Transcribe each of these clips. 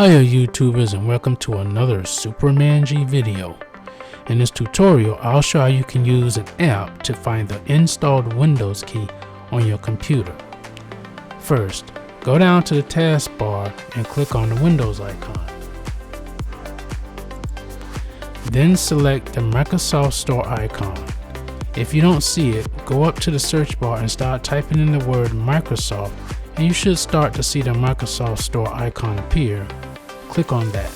Hiya YouTubers, and welcome to another Superman G video. In this tutorial, I'll show how you can use an app to find the installed Windows key on your computer. First, go down to the taskbar and click on the Windows icon. Then select the Microsoft Store icon. If you don't see it, go up to the search bar and start typing in the word Microsoft, and you should start to see the Microsoft Store icon appear. Click on that.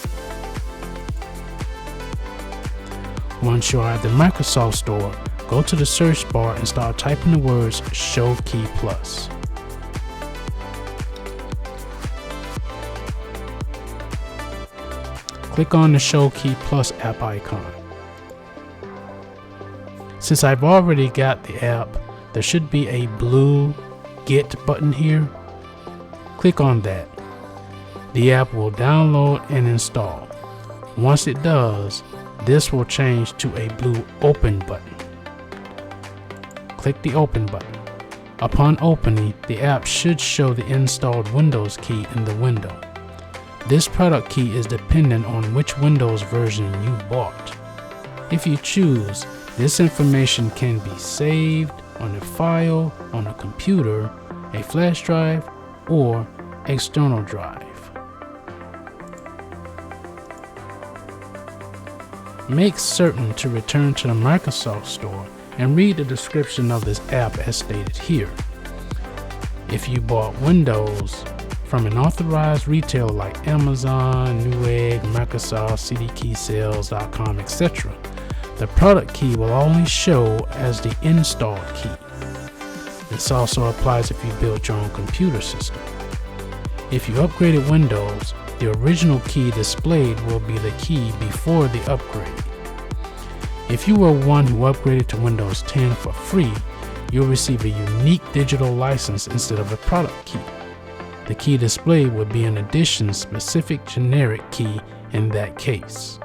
Once you are at the Microsoft Store, go to the search bar and start typing the words Show Key Plus. Click on the Show Key Plus app icon. Since I've already got the app, there should be a blue Get button here. Click on that. The app will download and install. Once it does, this will change to a blue Open button. Click the Open button. Upon opening, the app should show the installed Windows key in the window. This product key is dependent on which Windows version you bought. If you choose, this information can be saved on a file, on a computer, a flash drive, or external drive. Make certain to return to the Microsoft Store and read the description of this app as stated here. If you bought Windows from an authorized retailer like Amazon, Newegg, Microsoft, cdkeysales.com, etc., the product key will only show as the installed key. This also applies if you built your own computer system. If you upgraded Windows, the original key displayed will be the key before the upgrade. If you were one who upgraded to Windows 10 for free, you'll receive a unique digital license instead of a product key. The key displayed would be an addition specific generic key in that case.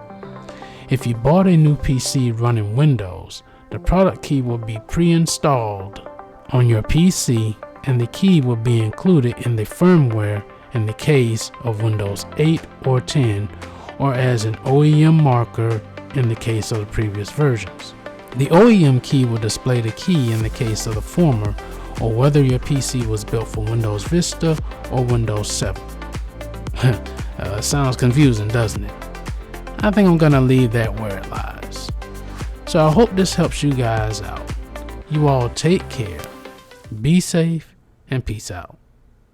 If you bought a new PC running Windows, the product key will be pre-installed on your PC and the key will be included in the firmware in the case of Windows 8 or 10, or as an OEM marker in the case of the previous versions. The OEM key will display the key in the case of the former, or whether your PC was built for Windows Vista or Windows 7. Sounds confusing, doesn't it? I think I'm gonna leave that where it lies. So I hope this helps you guys out. You all take care, be safe, and peace out.